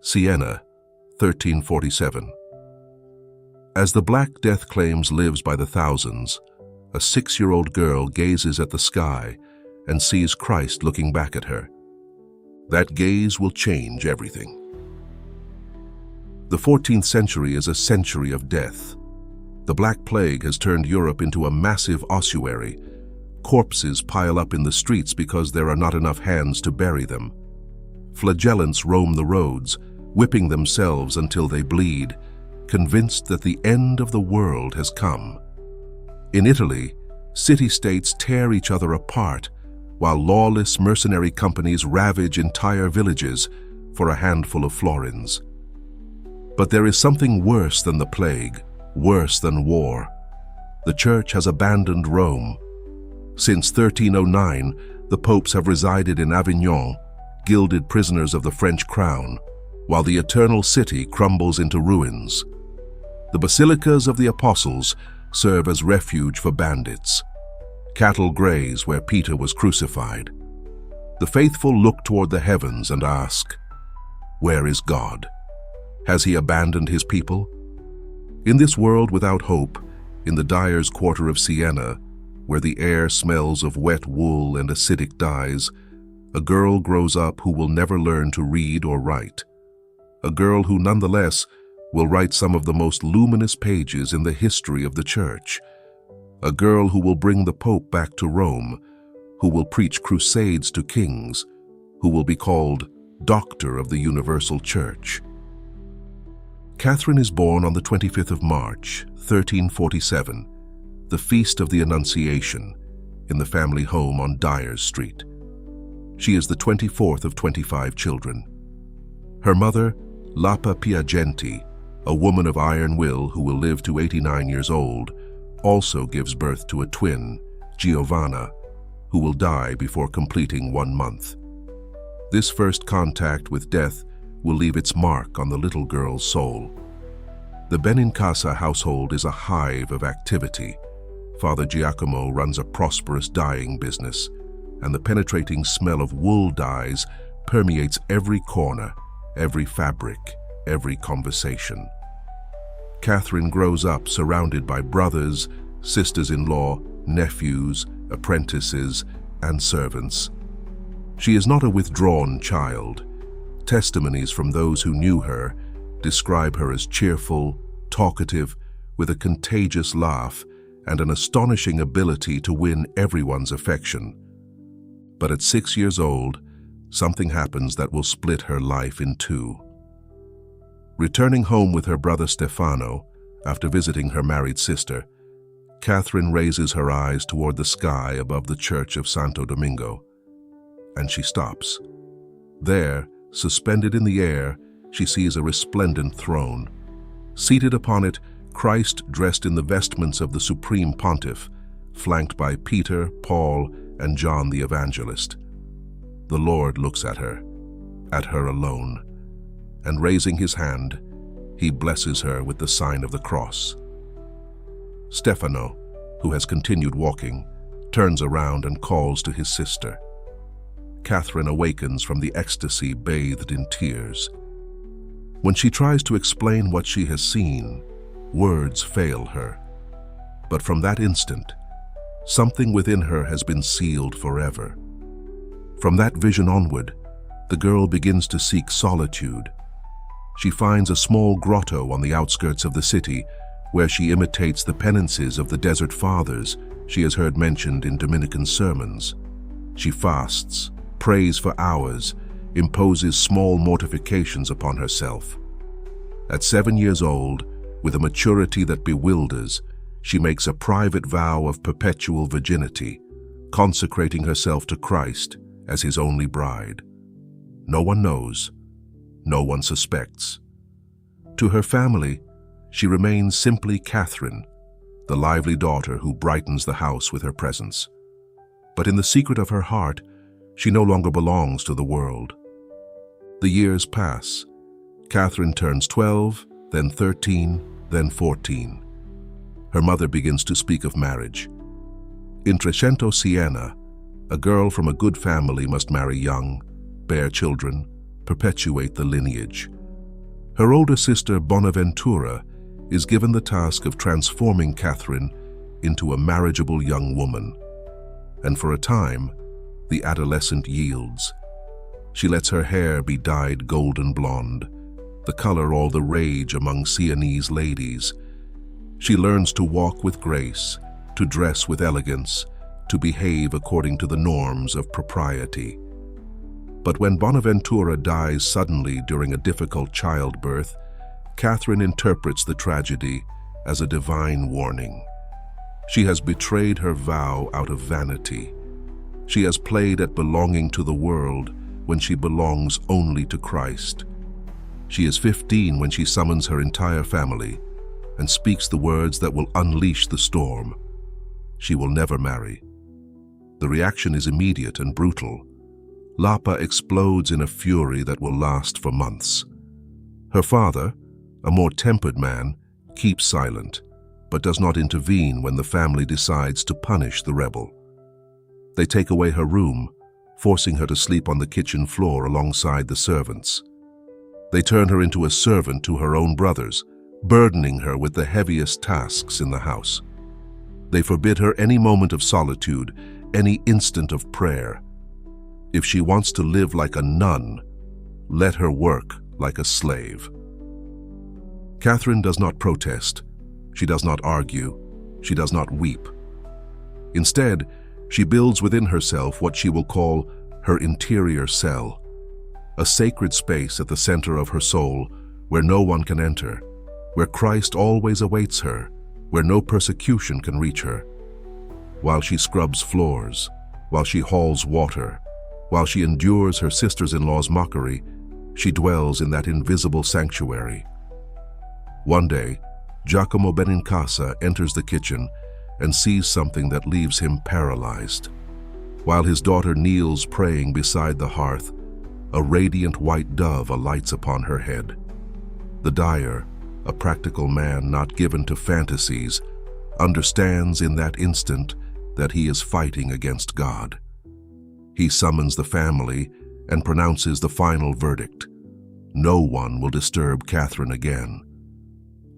Siena, 1347. As the Black Death claims lives by the thousands, a 6-year-old girl gazes at the sky and sees Christ looking back at her. That gaze will change everything. The 14th century is a century of death. The Black Plague has turned Europe into a massive ossuary. Corpses pile up in the streets because there are not enough hands to bury them. Flagellants roam the roads, whipping themselves until they bleed, convinced that the end of the world has come. In Italy, city-states tear each other apart, while lawless mercenary companies ravage entire villages for a handful of florins. But there is something worse than the plague, worse than war. The Church has abandoned Rome. Since 1309, the popes have resided in Avignon, gilded prisoners of the French crown, while the eternal city crumbles into ruins. The basilicas of the apostles serve as refuge for bandits. Cattle graze where Peter was crucified. The faithful look toward the heavens and ask, "Where is God? Has he abandoned his people?" In this world without hope, in the dyer's quarter of Siena, where the air smells of wet wool and acidic dyes, a girl grows up who will never learn to read or write. A girl who nonetheless will write some of the most luminous pages in the history of the Church. A girl who will bring the Pope back to Rome, who will preach crusades to kings, who will be called Doctor of the Universal Church. Catherine is born on the 25th of March, 1347, the feast of the Annunciation, in the family home on Dyers Street. She is the 24th of 25 children. Her mother, Lapa Piagenti, a woman of iron will who will live to 89 years old, also gives birth to a twin, Giovanna, who will die before completing 1 month. This first contact with death will leave its mark on the little girl's soul. The Benincasa household is a hive of activity. Father Giacomo runs a prosperous dyeing business, and the penetrating smell of wool dyes permeates every corner, every fabric, every conversation. Catherine grows up surrounded by brothers, sisters-in-law, nephews, apprentices, and servants. She is not a withdrawn child. Testimonies from those who knew her describe her as cheerful, talkative, with a contagious laugh and an astonishing ability to win everyone's affection. But at 6 years old, something happens that will split her life in two. Returning home with her brother Stefano, after visiting her married sister, Catherine raises her eyes toward the sky above the church of Santo Domingo, and she stops. There, suspended in the air, she sees a resplendent throne. Seated upon it, Christ dressed in the vestments of the Supreme Pontiff, flanked by Peter, Paul, and John the Evangelist. The Lord looks at her alone, and raising his hand, he blesses her with the sign of the cross. Stefano, who has continued walking, turns around and calls to his sister. Catherine awakens from the ecstasy bathed in tears. When she tries to explain what she has seen, words fail her. But from that instant, something within her has been sealed forever. From that vision onward, the girl begins to seek solitude. She finds a small grotto on the outskirts of the city where she imitates the penances of the Desert Fathers she has heard mentioned in Dominican sermons. She fasts, prays for hours, imposes small mortifications upon herself. At 7 years old, with a maturity that bewilders, she makes a private vow of perpetual virginity, consecrating herself to Christ as his only bride. No one knows, no one suspects. To her family, she remains simply Catherine, the lively daughter who brightens the house with her presence. But in the secret of her heart, she no longer belongs to the world. The years pass. Catherine turns 12, then 13, then 14. Her mother begins to speak of marriage. In Trecento Siena, a girl from a good family must marry young, bear children, perpetuate the lineage. Her older sister Bonaventura is given the task of transforming Catherine into a marriageable young woman. And for a time, the adolescent yields. She lets her hair be dyed golden blonde, the color all the rage among Sienese ladies. She learns to walk with grace, to dress with elegance, to behave according to the norms of propriety. But when Bonaventura dies suddenly during a difficult childbirth, Catherine interprets the tragedy as a divine warning. She has betrayed her vow out of vanity. She has played at belonging to the world when she belongs only to Christ. She is 15 when she summons her entire family and speaks the words that will unleash the storm. She will never marry. The reaction is immediate and brutal. Lapa explodes in a fury that will last for months. Her father, a more tempered man, keeps silent, but does not intervene when the family decides to punish the rebel. They take away her room, forcing her to sleep on the kitchen floor alongside the servants. They turn her into a servant to her own brothers, burdening her with the heaviest tasks in the house. They forbid her any moment of solitude, any instant of prayer. If she wants to live like a nun, let her work like a slave. Catherine does not protest. She does not argue. She does not weep. Instead, she builds within herself what she will call her interior cell, a sacred space at the center of her soul where no one can enter, where Christ always awaits her, where no persecution can reach her. While she scrubs floors, while she hauls water, while she endures her sisters-in-law's mockery, she dwells in that invisible sanctuary. One day, Giacomo Benincasa enters the kitchen and sees something that leaves him paralyzed. While his daughter kneels praying beside the hearth, a radiant white dove alights upon her head. The dyer, a practical man not given to fantasies, understands in that instant that he is fighting against God. He summons the family and pronounces the final verdict. No one will disturb Catherine again.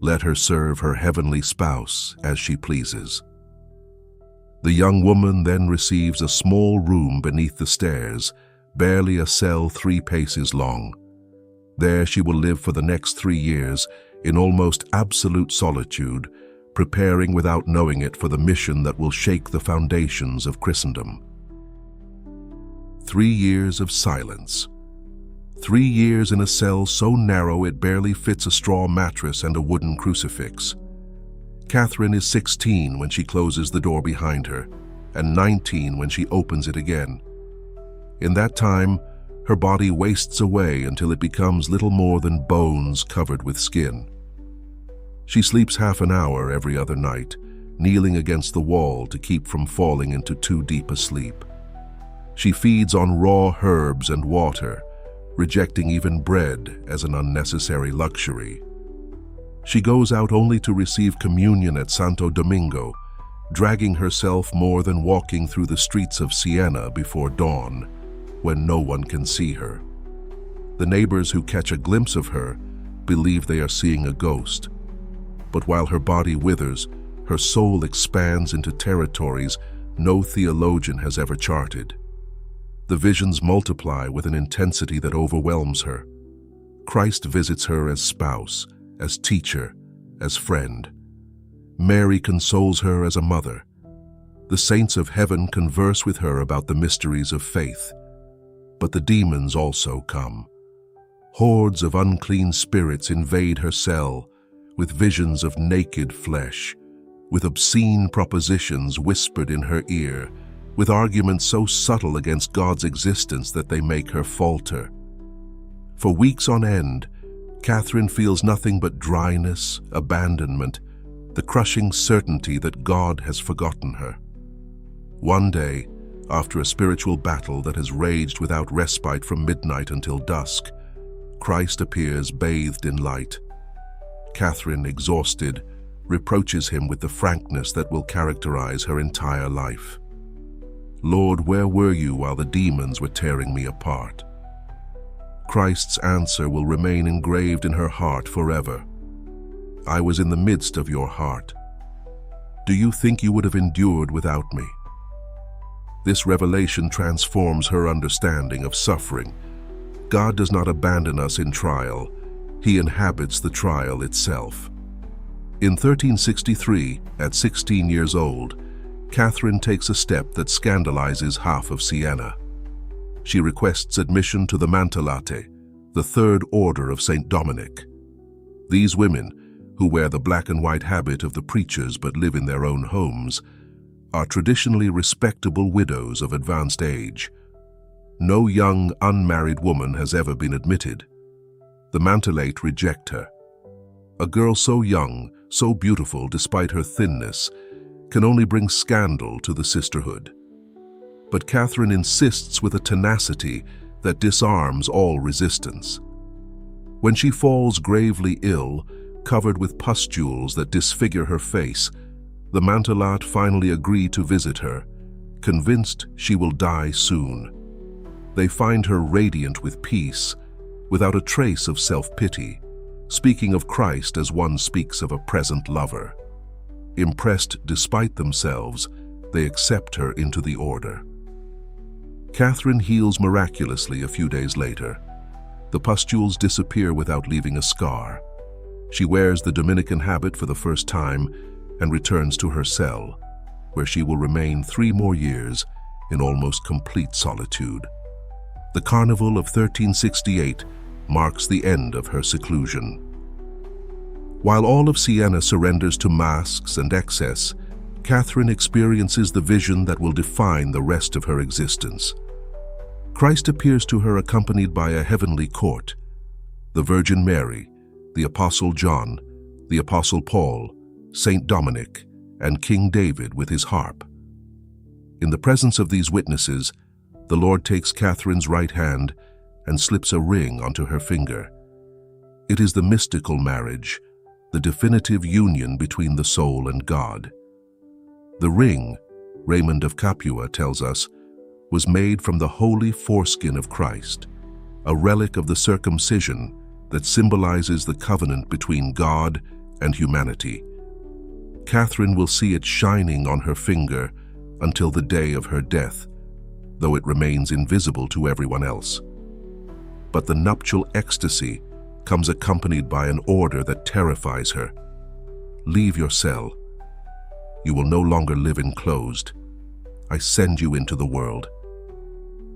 Let her serve her heavenly spouse as she pleases. The young woman then receives a small room beneath the stairs, barely a cell 3 paces long. There she will live for the next 3 years in almost absolute solitude, preparing without knowing it for the mission that will shake the foundations of Christendom. 3 years of silence. 3 years in a cell so narrow it barely fits a straw mattress and a wooden crucifix. Catherine is 16 when she closes the door behind her, and 19 when she opens it again. In that time, her body wastes away until it becomes little more than bones covered with skin. She sleeps half an hour every other night, kneeling against the wall to keep from falling into too deep a sleep. She feeds on raw herbs and water, rejecting even bread as an unnecessary luxury. She goes out only to receive communion at Santo Domingo, dragging herself more than walking through the streets of Siena before dawn, when no one can see her. The neighbors who catch a glimpse of her believe they are seeing a ghost. But while her body withers, her soul expands into territories no theologian has ever charted. The visions multiply with an intensity that overwhelms her. Christ visits her as spouse, as teacher, as friend. Mary consoles her as a mother. The saints of heaven converse with her about the mysteries of faith. But the demons also come. Hordes of unclean spirits invade her cell, with visions of naked flesh, with obscene propositions whispered in her ear, with arguments so subtle against God's existence that they make her falter. For weeks on end, Catherine feels nothing but dryness, abandonment, the crushing certainty that God has forgotten her. One day, after a spiritual battle that has raged without respite from midnight until dusk, Christ appears bathed in light. Catherine, exhausted, reproaches him with the frankness that will characterize her entire life. "Lord, where were you while the demons were tearing me apart?" Christ's answer will remain engraved in her heart forever. I was in the midst of your heart. Do you think you would have endured without me? This revelation transforms her understanding of suffering. God does not abandon us in trial. He inhabits the trial itself. In 1363, at 16 years old, Catherine takes a step that scandalizes half of Siena. She requests admission to the Mantellate, the third order of Saint Dominic. These women, who wear the black and white habit of the preachers but live in their own homes, are traditionally respectable widows of advanced age. No young, unmarried woman has ever been admitted. The Mantellate reject her. A girl so young, so beautiful despite her thinness, can only bring scandal to the sisterhood. But Catherine insists with a tenacity that disarms all resistance. When she falls gravely ill, covered with pustules that disfigure her face, the Mantellate finally agree to visit her, convinced she will die soon. They find her radiant with peace, without a trace of self-pity, speaking of Christ as one speaks of a present lover. Impressed despite themselves, they accept her into the order. Catherine heals miraculously a few days later. The pustules disappear without leaving a scar. She wears the Dominican habit for the first time and returns to her cell, where she will remain 3 more years in almost complete solitude. The Carnival of 1368 marks the end of her seclusion. While all of Siena surrenders to masks and excess, Catherine experiences the vision that will define the rest of her existence. Christ appears to her accompanied by a heavenly court: the Virgin Mary, the Apostle John, the Apostle Paul, Saint Dominic, and King David with his harp. In the presence of these witnesses, the Lord takes Catherine's right hand and slips a ring onto her finger. It is the mystical marriage, the definitive union between the soul and God. The ring, Raymond of Capua tells us, was made from the holy foreskin of Christ, a relic of the circumcision that symbolizes the covenant between God and humanity. Catherine will see it shining on her finger until the day of her death, though it remains invisible to everyone else. But the nuptial ecstasy comes accompanied by an order that terrifies her. Leave your cell. You will no longer live enclosed. I send you into the world.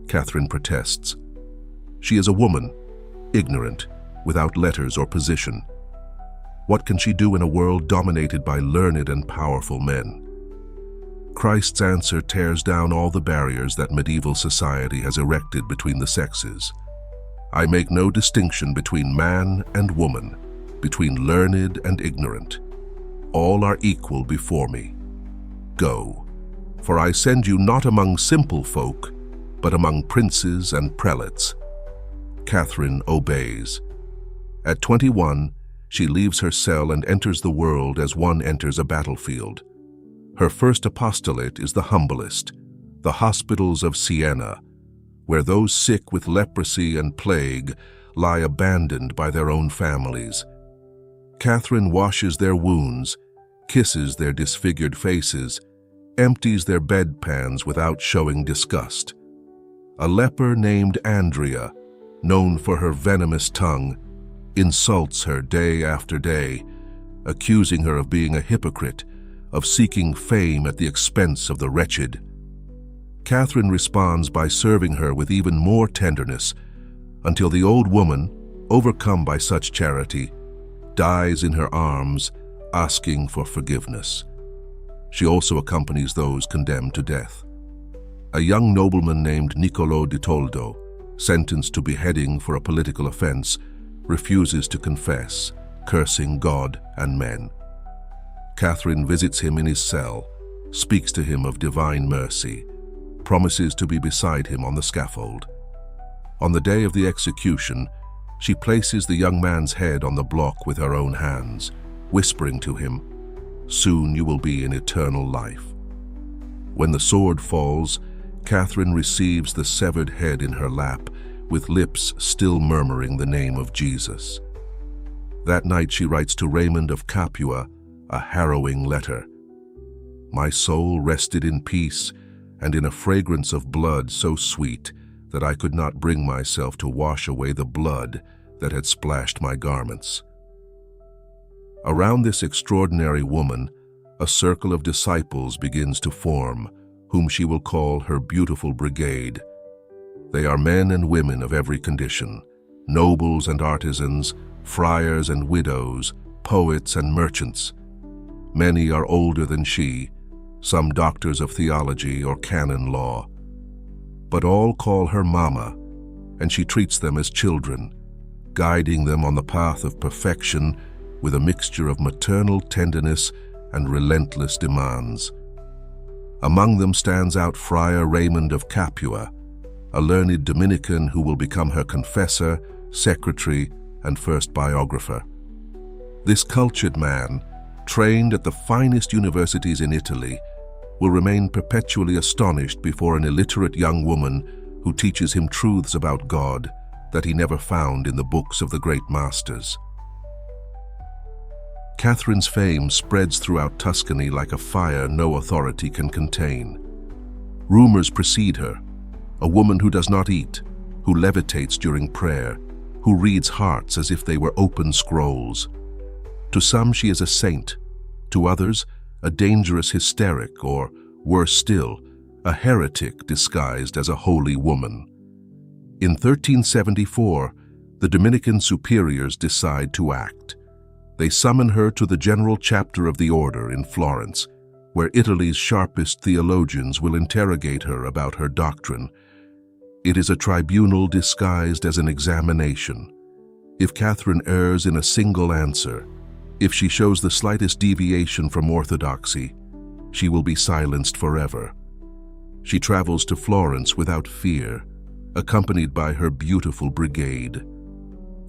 Catherine protests. She is a woman, ignorant, without letters or position. What can she do in a world dominated by learned and powerful men? Christ's answer tears down all the barriers that medieval society has erected between the sexes. I make no distinction between man and woman, between learned and ignorant. All are equal before me. Go, for I send you not among simple folk, but among princes and prelates. Catherine obeys. At 21, she leaves her cell and enters the world as one enters a battlefield. Her first apostolate is the humblest, the hospitals of Siena, where those sick with leprosy and plague lie abandoned by their own families. Catherine washes their wounds, kisses their disfigured faces, empties their bedpans without showing disgust. A leper named Andrea, known for her venomous tongue, insults her day after day, accusing her of being a hypocrite, of seeking fame at the expense of the wretched. Catherine responds by serving her with even more tenderness, until the old woman, overcome by such charity, dies in her arms, asking for forgiveness. She also accompanies those condemned to death. A young nobleman named Niccolò di Toldo, sentenced to beheading for a political offense, refuses to confess, cursing God and men. Catherine visits him in his cell, speaks to him of divine mercy, promises to be beside him on the scaffold. On the day of the execution, she places the young man's head on the block with her own hands, whispering to him, "Soon you will be in eternal life." When the sword falls, Catherine receives the severed head in her lap with lips still murmuring the name of Jesus. That night she writes to Raymond of Capua a harrowing letter. My soul rested in peace and in a fragrance of blood so sweet that I could not bring myself to wash away the blood that had splashed my garments. Around this extraordinary woman, a circle of disciples begins to form, whom she will call her beautiful brigade. They are men and women of every condition, nobles and artisans, friars and widows, poets and merchants. Many are older than she, some doctors of theology or canon law. But all call her Mama, and she treats them as children, guiding them on the path of perfection with a mixture of maternal tenderness and relentless demands. Among them stands out Friar Raymond of Capua, a learned Dominican who will become her confessor, secretary, and first biographer. This cultured man, trained at the finest universities in Italy, will remain perpetually astonished before an illiterate young woman who teaches him truths about God that he never found in the books of the great masters. Catherine's fame spreads throughout Tuscany like a fire no authority can contain. Rumors precede her, a woman who does not eat, who levitates during prayer, who reads hearts as if they were open scrolls. To some she is a saint, to others a dangerous hysteric, or, worse still, a heretic disguised as a holy woman. In 1374, the Dominican superiors decide to act. They summon her to the general chapter of the order in Florence, where Italy's sharpest theologians will interrogate her about her doctrine. It is a tribunal disguised as an examination. If Catherine errs in a single answer, if she shows the slightest deviation from orthodoxy, she will be silenced forever. She travels to Florence without fear, accompanied by her beautiful brigade.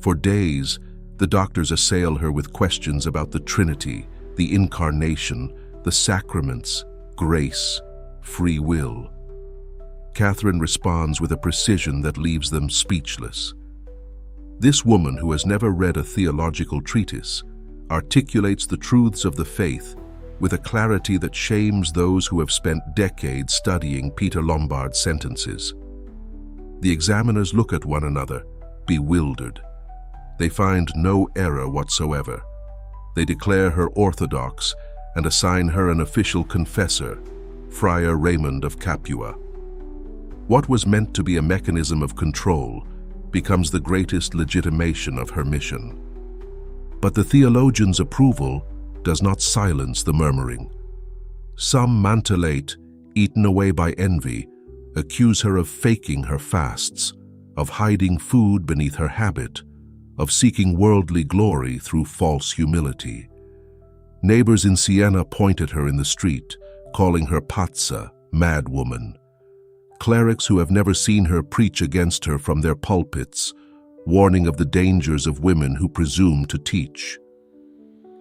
For days, the doctors assail her with questions about the Trinity, the Incarnation, the sacraments, grace, free will. Catherine responds with a precision that leaves them speechless. This woman, who has never read a theological treatise, articulates the truths of the faith with a clarity that shames those who have spent decades studying Peter Lombard's sentences. The examiners look at one another, bewildered. They find no error whatsoever. They declare her orthodox and assign her an official confessor, Friar Raymond of Capua. What was meant to be a mechanism of control becomes the greatest legitimation of her mission. But the theologians' approval does not silence the murmuring. Some mantellate, eaten away by envy, accuse her of faking her fasts, of hiding food beneath her habit, of seeking worldly glory through false humility. Neighbors in Siena point at her in the street, calling her pazza, mad woman. Clerics who have never seen her preach against her from their pulpits, warning of the dangers of women who presume to teach.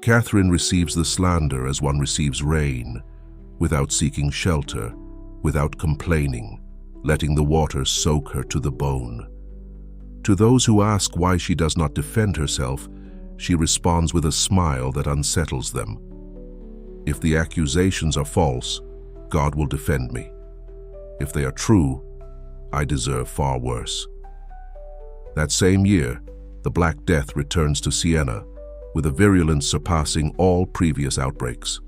Catherine receives the slander as one receives rain, without seeking shelter, without complaining, letting the water soak her to the bone. To those who ask why she does not defend herself, she responds with a smile that unsettles them. If the accusations are false, God will defend me. If they are true, I deserve far worse. That same year, the Black Death returns to Siena, with a virulence surpassing all previous outbreaks.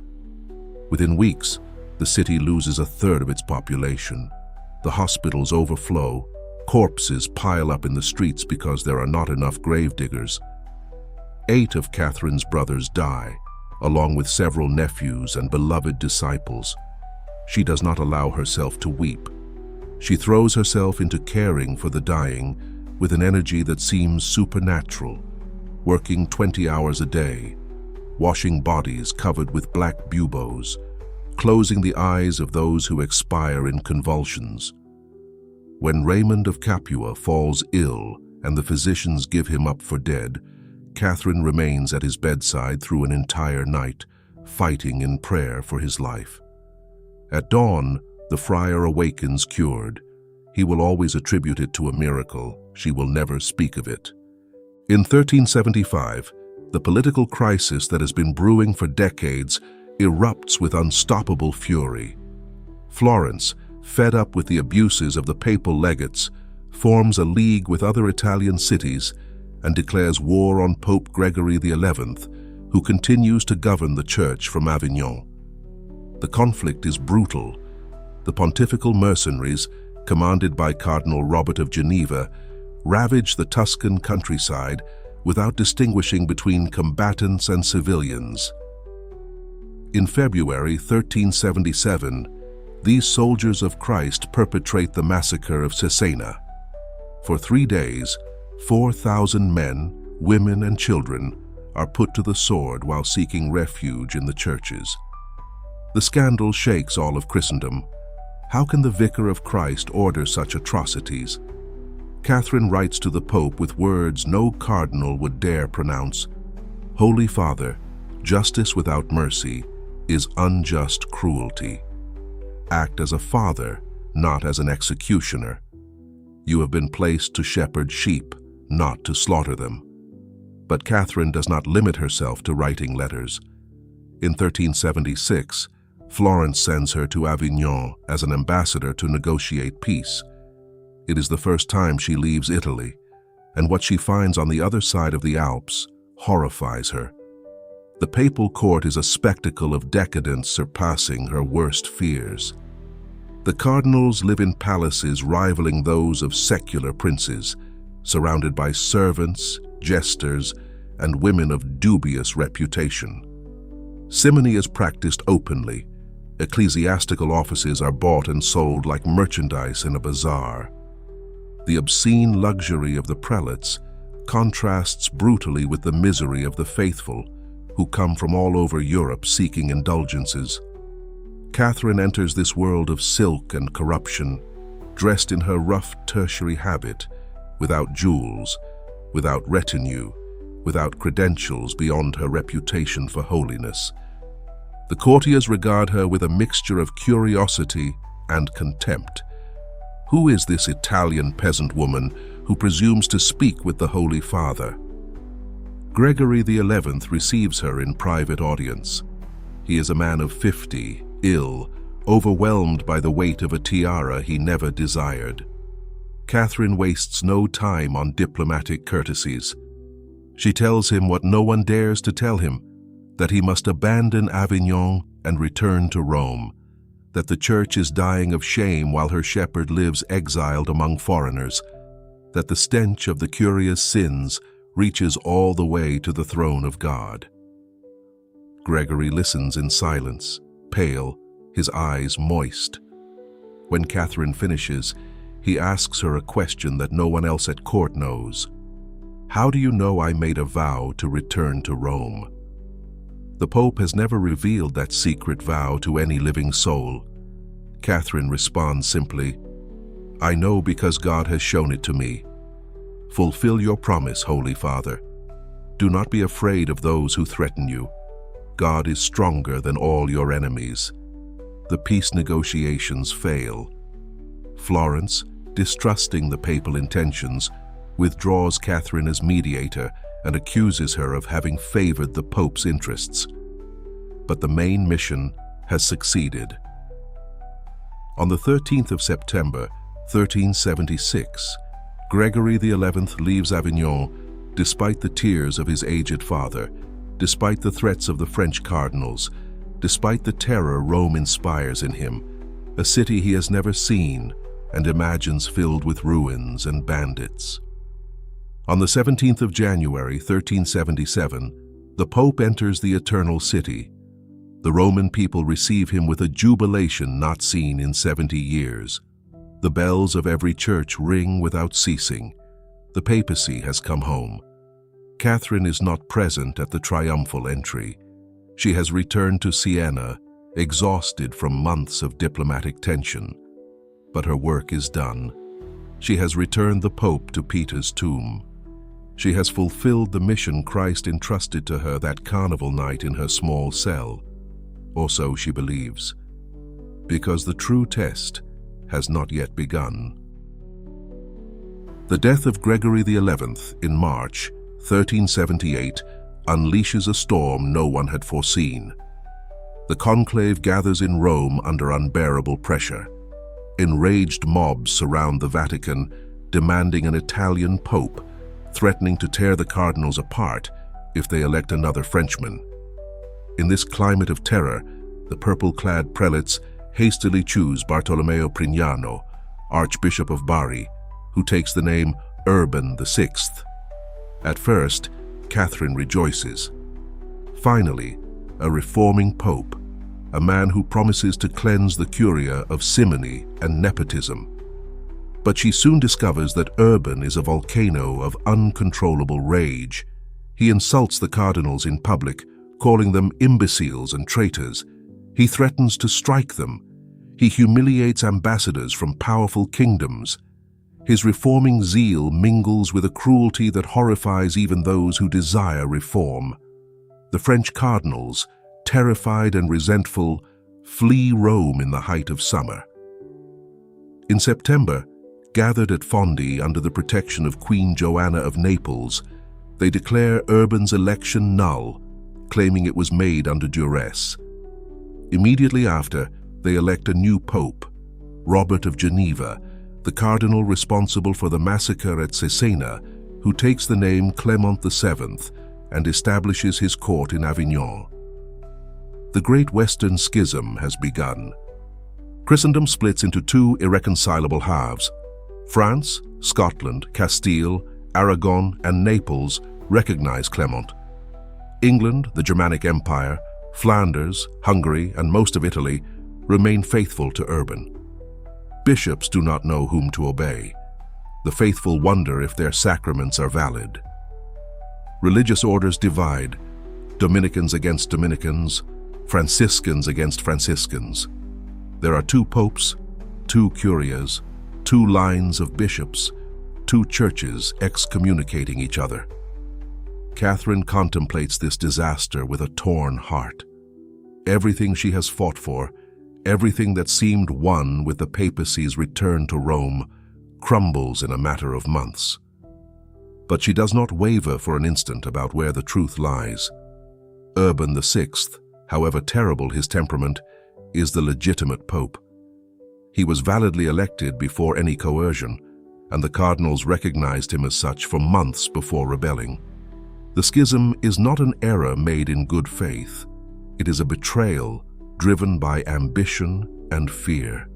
Within weeks, the city loses a third of its population. The hospitals overflow, corpses pile up in the streets because there are not enough gravediggers. 8 of Catherine's brothers die, along with several nephews and beloved disciples. She does not allow herself to weep. She throws herself into caring for the dying with an energy that seems supernatural, working 20 hours a day, washing bodies covered with black buboes, closing the eyes of those who expire in convulsions. When Raymond of Capua falls ill and the physicians give him up for dead, Catherine remains at his bedside through an entire night, fighting in prayer for his life. At dawn, the friar awakens cured. He will always attribute it to a miracle, She will never speak of it. In 1375, the political crisis that has been brewing for decades erupts with unstoppable fury. Florence, fed up with the abuses of the papal legates, forms a league with other Italian cities and declares war on Pope Gregory XI, who continues to govern the Church from Avignon. The conflict is brutal. The pontifical mercenaries, commanded by Cardinal Robert of Geneva, ravage the Tuscan countryside without distinguishing between combatants and civilians. In February 1377, these soldiers of Christ perpetrate the massacre of Siena. For 3 days, 4,000 men, women, and children are put to the sword while seeking refuge in the churches. The scandal shakes all of Christendom. How can the Vicar of Christ order such atrocities? Catherine writes to the Pope with words no cardinal would dare pronounce. Holy Father, justice without mercy is unjust cruelty. Act as a father, not as an executioner. You have been placed to shepherd sheep, not to slaughter them. But Catherine does not limit herself to writing letters. In 1376, Florence sends her to Avignon as an ambassador to negotiate peace. It is the first time she leaves Italy, and what she finds on the other side of the Alps horrifies her. The papal court is a spectacle of decadence surpassing her worst fears. The cardinals live in palaces rivaling those of secular princes, surrounded by servants, jesters, and women of dubious reputation. Simony is practiced openly. Ecclesiastical offices are bought and sold like merchandise in a bazaar. The obscene luxury of the prelates contrasts brutally with the misery of the faithful, who come from all over Europe seeking indulgences. Catherine enters this world of silk and corruption, dressed in her rough tertiary habit, without jewels, without retinue, without credentials beyond her reputation for holiness. The courtiers regard her with a mixture of curiosity and contempt. Who is this Italian peasant woman who presumes to speak with the Holy Father? Gregory XI receives her in private audience. He is a man of 50, ill, overwhelmed by the weight of a tiara he never desired. Catherine wastes no time on diplomatic courtesies. She tells him what no one dares to tell him, that he must abandon Avignon and return to Rome, that the Church is dying of shame while her shepherd lives exiled among foreigners, that the stench of the curious sins reaches all the way to the throne of God. Gregory listens in silence, pale, his eyes moist. When Catherine finishes, he asks her a question that no one else at court knows. How do you know I made a vow to return to Rome? The Pope has never revealed that secret vow to any living soul. Catherine responds simply, I know because God has shown it to me. Fulfill your promise, Holy Father. Do not be afraid of those who threaten you. God is stronger than all your enemies. The peace negotiations fail. Florence, distrusting the papal intentions, withdraws Catherine as mediator and accuses her of having favored the Pope's interests. But the main mission has succeeded. On the 13th of September, 1376, Gregory XI leaves Avignon despite the tears of his aged father, despite the threats of the French cardinals, despite the terror Rome inspires in him, a city he has never seen and imagines filled with ruins and bandits. On the 17th of January, 1377, the Pope enters the Eternal City. The Roman people receive him with a jubilation not seen in 70 years. The bells of every church ring without ceasing. The papacy has come home. Catherine is not present at the triumphal entry. She has returned to Siena, exhausted from months of diplomatic tension. But her work is done. She has returned the Pope to Peter's tomb. She has fulfilled the mission Christ entrusted to her that carnival night in her small cell. Or so she believes. Because the true test has not yet begun. The death of Gregory XI in March 1378 unleashes a storm no one had foreseen. The conclave gathers in Rome under unbearable pressure. Enraged mobs surround the Vatican, demanding an Italian pope, threatening to tear the cardinals apart if they elect another Frenchman. In this climate of terror, the purple-clad prelates hastily choose Bartolomeo Prignano, Archbishop of Bari, who takes the name Urban VI. At first, Catherine rejoices. Finally, a reforming pope, a man who promises to cleanse the curia of simony and nepotism. But she soon discovers that Urban is a volcano of uncontrollable rage. He insults the cardinals in public, calling them imbeciles and traitors. He threatens to strike them. He humiliates ambassadors from powerful kingdoms. His reforming zeal mingles with a cruelty that horrifies even those who desire reform. The French cardinals, terrified and resentful, flee Rome in the height of summer. In September, gathered at Fondi under the protection of Queen Joanna of Naples, they declare Urban's election null, claiming it was made under duress. Immediately after, they elect a new pope, Robert of Geneva, the cardinal responsible for the massacre at Cesena, who takes the name Clement VII and establishes his court in Avignon. The Great Western Schism has begun. Christendom splits into two irreconcilable halves. France, Scotland, Castile, Aragon, and Naples recognize Clement. England, the Germanic Empire, Flanders, Hungary, and most of Italy remain faithful to Urban. Bishops do not know whom to obey. The faithful wonder if their sacraments are valid. Religious orders divide, Dominicans against Dominicans, Franciscans against Franciscans. There are two popes, two curias, two lines of bishops, two churches excommunicating each other. Catherine contemplates this disaster with a torn heart. Everything she has fought for, everything that seemed won with the papacy's return to Rome, crumbles in a matter of months. But she does not waver for an instant about where the truth lies. Urban VI, however terrible his temperament, is the legitimate pope. He was validly elected before any coercion, and the cardinals recognized him as such for months before rebelling. The schism is not an error made in good faith. It is a betrayal driven by ambition and fear.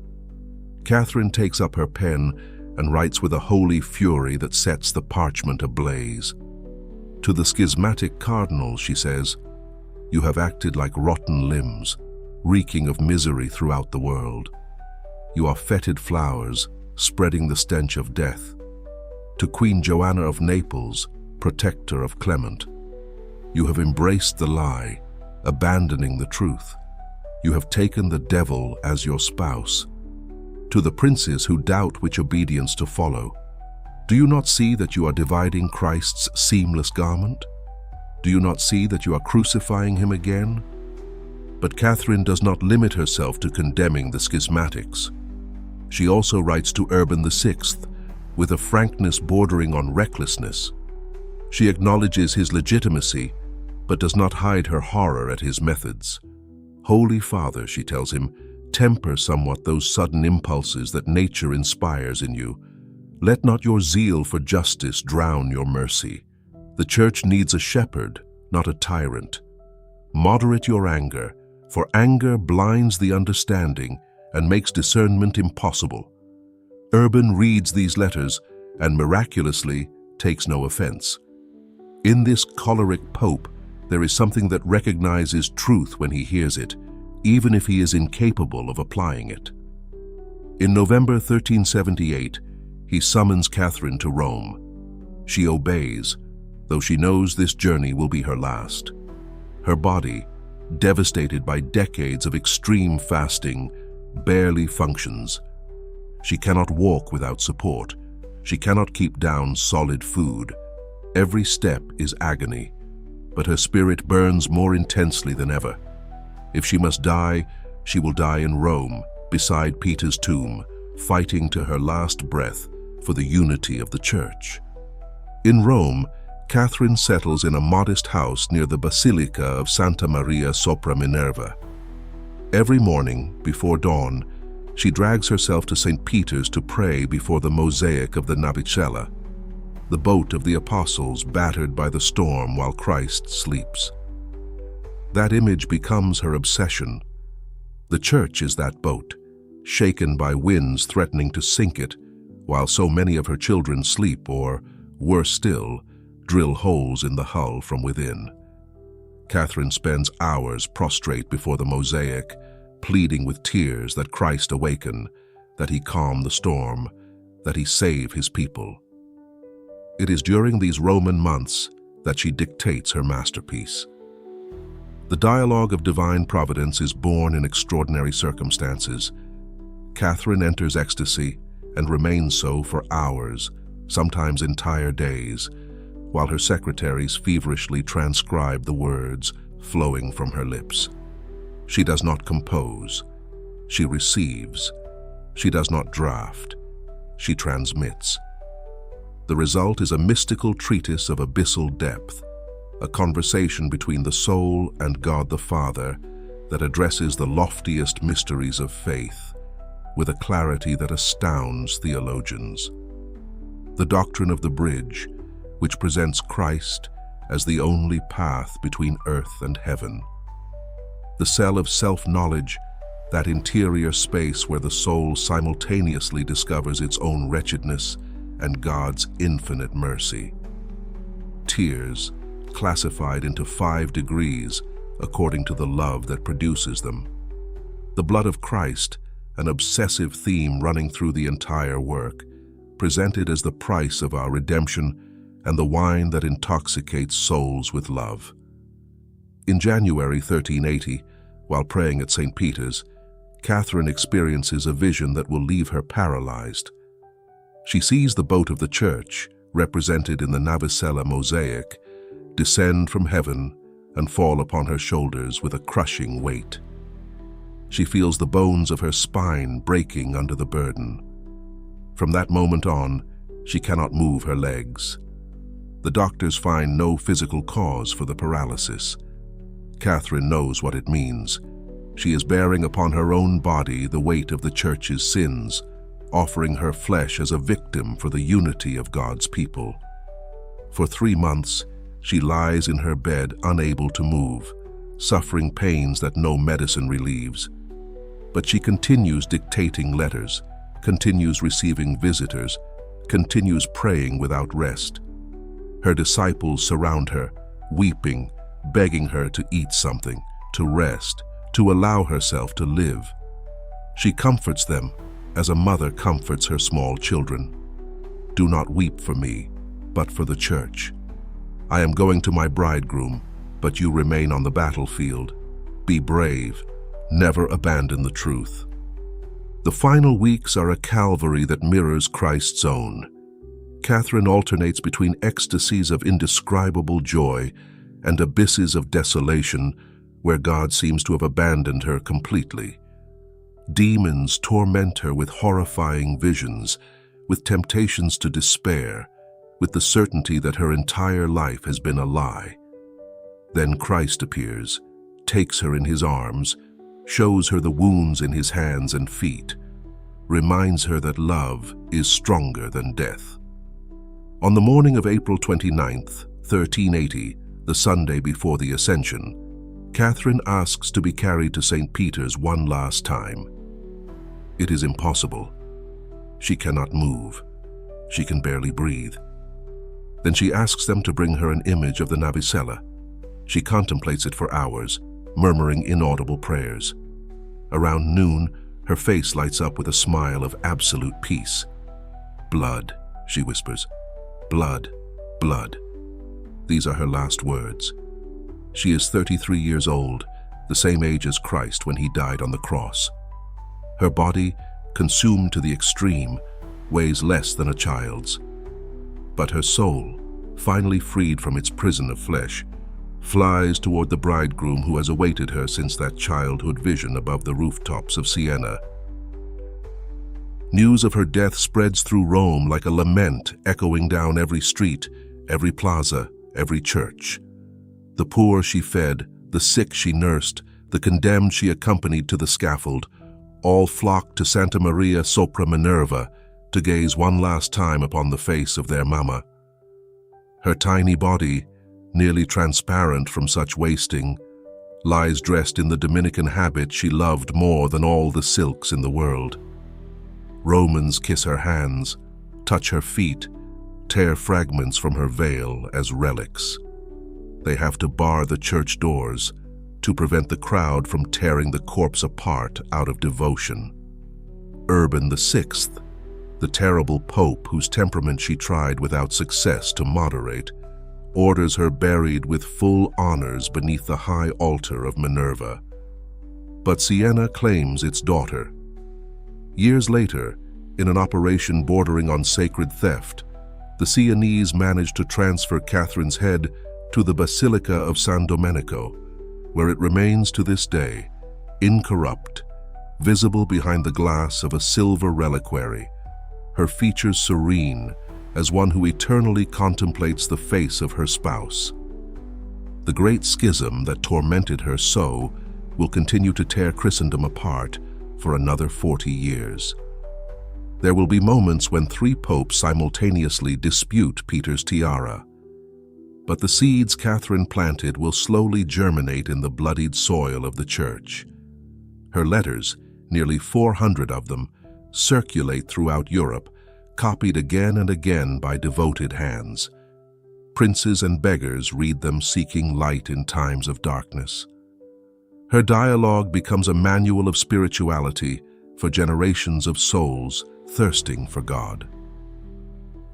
Catherine takes up her pen and writes with a holy fury that sets the parchment ablaze. To the schismatic cardinals, she says, "You have acted like rotten limbs, reeking of misery throughout the world. You are fetid flowers, spreading the stench of death. To Queen Joanna of Naples, protector of Clement, you have embraced the lie, abandoning the truth. You have taken the devil as your spouse. To the princes who doubt which obedience to follow, do you not see that you are dividing Christ's seamless garment? Do you not see that you are crucifying him again?" But Catherine does not limit herself to condemning the schismatics. She also writes to Urban VI with a frankness bordering on recklessness. She acknowledges his legitimacy, but does not hide her horror at his methods. "Holy Father," she tells him, "temper somewhat those sudden impulses that nature inspires in you. Let not your zeal for justice drown your mercy. The Church needs a shepherd, not a tyrant. Moderate your anger, for anger blinds the understanding and makes discernment impossible." Urban reads these letters and miraculously takes no offense. In this choleric pope, there is something that recognizes truth when he hears it, even if he is incapable of applying it. In November 1378, he summons Catherine to Rome. She obeys, though she knows this journey will be her last. Her body, devastated by decades of extreme fasting, barely functions. She cannot walk without support. She cannot keep down solid food. Every step is agony, but her spirit burns more intensely than ever. If she must die, she will die in Rome, beside Peter's tomb, fighting to her last breath for the unity of the Church. In Rome, Catherine settles in a modest house near the Basilica of Santa Maria sopra Minerva. Every morning, before dawn, she drags herself to St. Peter's to pray before the mosaic of the Navicella, the boat of the apostles battered by the storm while Christ sleeps. That image becomes her obsession. The Church is that boat, shaken by winds threatening to sink it, while so many of her children sleep or, worse still, drill holes in the hull from within. Catherine spends hours prostrate before the mosaic, pleading with tears that Christ awaken, that he calm the storm, that he save his people. It is during these Roman months that she dictates her masterpiece. The dialogue of divine providence is born in extraordinary circumstances. Catherine enters ecstasy and remains so for hours, sometimes entire days, while her secretaries feverishly transcribe the words flowing from her lips. She does not compose. She receives. She does not draft. She transmits. The result is a mystical treatise of abyssal depth, a conversation between the soul and God the Father that addresses the loftiest mysteries of faith with a clarity that astounds theologians. The doctrine of the bridge, which presents Christ as the only path between earth and heaven. The cell of self-knowledge, that interior space where the soul simultaneously discovers its own wretchedness and God's infinite mercy. Tears, classified into 5 degrees according to the love that produces them. The blood of Christ, an obsessive theme running through the entire work, presented as the price of our redemption and the wine that intoxicates souls with love. In January 1380, while praying at St. Peter's, Catherine experiences a vision that will leave her paralyzed. She sees the boat of the Church, represented in the Navicella mosaic, descend from heaven and fall upon her shoulders with a crushing weight. She feels the bones of her spine breaking under the burden. From that moment on, she cannot move her legs. The doctors find no physical cause for the paralysis. Catherine knows what it means. She is bearing upon her own body the weight of the Church's sins, offering her flesh as a victim for the unity of God's people. For 3 months, she lies in her bed unable to move, suffering pains that no medicine relieves. But she continues dictating letters, continues receiving visitors, continues praying without rest. Her disciples surround her, weeping, begging her to eat something, to rest, to allow herself to live. She comforts them as a mother comforts her small children. Do not weep for me, but for the Church. I am going to my bridegroom, but you remain on the battlefield. Be brave, never abandon the truth. The final weeks are a Calvary that mirrors Christ's own. Catherine alternates between ecstasies of indescribable joy and abysses of desolation where God seems to have abandoned her completely. Demons torment her with horrifying visions, with temptations to despair, with the certainty that her entire life has been a lie. Then Christ appears, takes her in his arms, shows her the wounds in his hands and feet, reminds her that love is stronger than death. On the morning of April 29th, 1380, the Sunday before the Ascension, Catherine asks to be carried to St. Peter's one last time. It is impossible. She cannot move. She can barely breathe. Then she asks them to bring her an image of the Navicella. She contemplates it for hours, murmuring inaudible prayers. Around noon, her face lights up with a smile of absolute peace. "Blood," she whispers. "Blood, blood." These are her last words. She is 33 years old, the same age as Christ when he died on the cross. Her body, consumed to the extreme, weighs less than a child's. But her soul, finally freed from its prison of flesh, flies toward the bridegroom who has awaited her since that childhood vision above the rooftops of Siena. News of her death spreads through Rome like a lament echoing down every street, every plaza, every church. The poor she fed, the sick she nursed, the condemned she accompanied to the scaffold, all flocked to Santa Maria sopra Minerva to gaze one last time upon the face of their mama. Her tiny body, nearly transparent from such wasting, lies dressed in the Dominican habit she loved more than all the silks in the world. Romans kiss her hands, touch her feet, tear fragments from her veil as relics. They have to bar the church doors to prevent the crowd from tearing the corpse apart out of devotion. Urban VI, the terrible pope whose temperament she tried without success to moderate, orders her buried with full honors beneath the high altar of Minerva. But Siena claims its daughter. Years later, in an operation bordering on sacred theft, the Sienese managed to transfer Catherine's head to the Basilica of San Domenico, where it remains to this day, incorrupt, visible behind the glass of a silver reliquary, her features serene as one who eternally contemplates the face of her spouse. The great schism that tormented her so will continue to tear Christendom apart for another 40 years. There will be moments when 3 popes simultaneously dispute Peter's tiara. But the seeds Catherine planted will slowly germinate in the bloodied soil of the Church. Her letters, nearly 400 of them, circulate throughout Europe, copied again and again by devoted hands. Princes and beggars read them seeking light in times of darkness. Her dialogue becomes a manual of spirituality for generations of souls thirsting for God.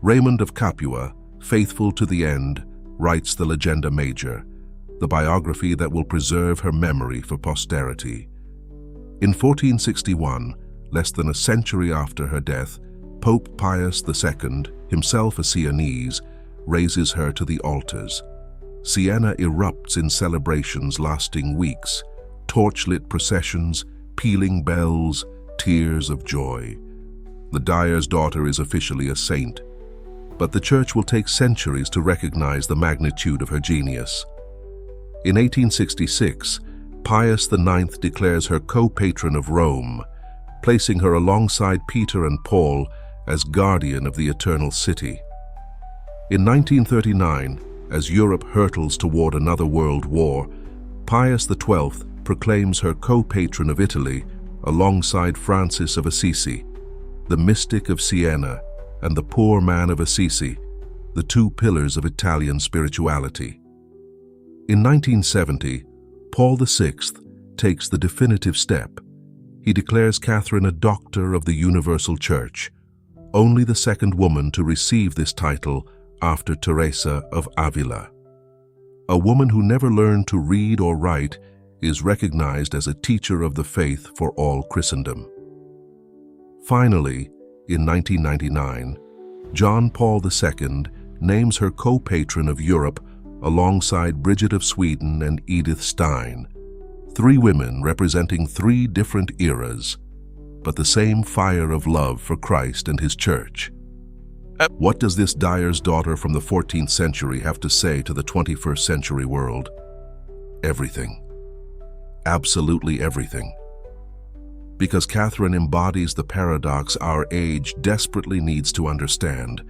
Raymond of Capua, faithful to the end, writes the Legenda Major, the biography that will preserve her memory for posterity. In 1461, less than a century after her death, Pope Pius II, himself a Sienese, raises her to the altars. Siena erupts in celebrations lasting weeks, torchlit processions, pealing bells, tears of joy. The dyer's daughter is officially a saint, but the Church will take centuries to recognize the magnitude of her genius. In 1866, Pius IX declares her co-patron of Rome, placing her alongside Peter and Paul as guardian of the Eternal City. In 1939, as Europe hurtles toward another world war, Pius XII proclaims her co-patron of Italy alongside Francis of Assisi, the mystic of Siena and the poor man of Assisi, the 2 pillars of Italian spirituality. In 1970, Paul VI takes the definitive step. He declares Catherine a doctor of the Universal Church, only the second woman to receive this title after Teresa of Avila. A woman who never learned to read or write is recognized as a teacher of the faith for all Christendom. Finally, in 1999, John Paul II names her co-patron of Europe alongside Bridget of Sweden and Edith Stein, 3 women representing 3 different eras, but the same fire of love for Christ and His Church. What does this dyer's daughter from the 14th century have to say to the 21st century world? Everything. Absolutely everything. Because Catherine embodies the paradox our age desperately needs to understand,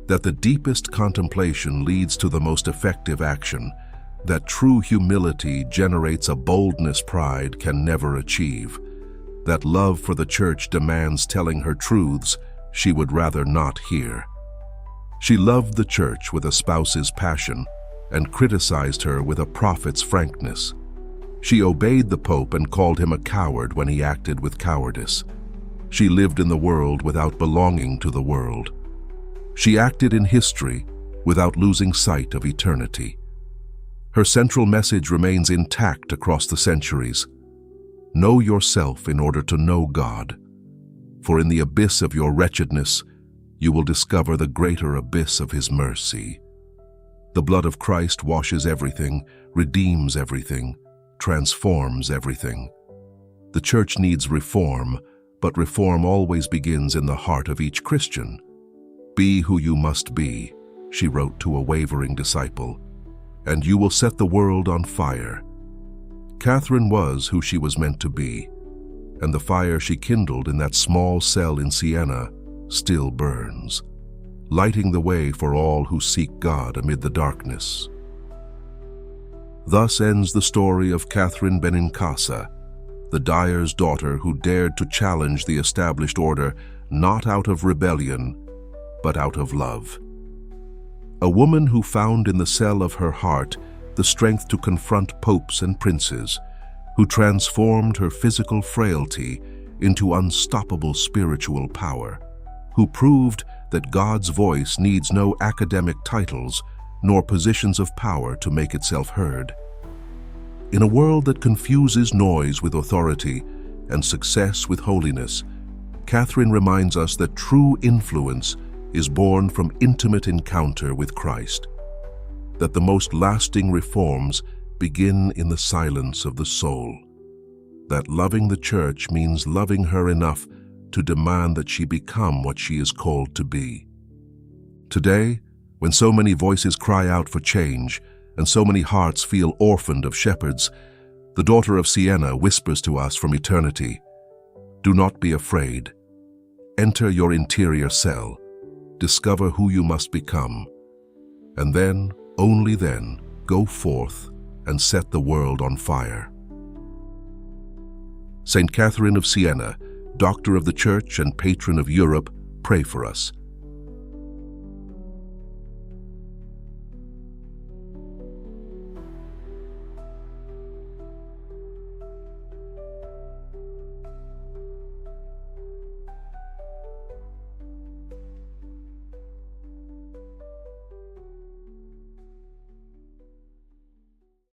that the deepest contemplation leads to the most effective action, that true humility generates a boldness pride can never achieve, that love for the Church demands telling her truths she would rather not hear. She loved the Church with a spouse's passion and criticized her with a prophet's frankness. She obeyed the Pope and called him a coward when he acted with cowardice. She lived in the world without belonging to the world. She acted in history without losing sight of eternity. Her central message remains intact across the centuries. Know yourself in order to know God, for in the abyss of your wretchedness, you will discover the greater abyss of His mercy. The blood of Christ washes everything, redeems everything, transforms everything. The Church needs reform, but reform always begins in the heart of each Christian. "Be who you must be," she wrote to a wavering disciple, "and you will set the world on fire." Catherine was who she was meant to be, and the fire she kindled in that small cell in Siena still burns, lighting the way for all who seek God amid the darkness. Thus ends the story of Catherine Benincasa, the dyer's daughter who dared to challenge the established order not out of rebellion, but out of love. A woman who found in the cell of her heart the strength to confront popes and princes, who transformed her physical frailty into unstoppable spiritual power, who proved that God's voice needs no academic titles nor positions of power to make itself heard. In a world that confuses noise with authority and success with holiness, Catherine reminds us that true influence is born from intimate encounter with Christ, that the most lasting reforms begin in the silence of the soul, that loving the Church means loving her enough to demand that she become what she is called to be. Today, when so many voices cry out for change and so many hearts feel orphaned of shepherds, the daughter of Siena whispers to us from eternity, "Do not be afraid. Enter your interior cell, discover who you must become, and then, only then, go forth and set the world on fire." Saint Catherine of Siena, Doctor of the Church and Patron of Europe, pray for us.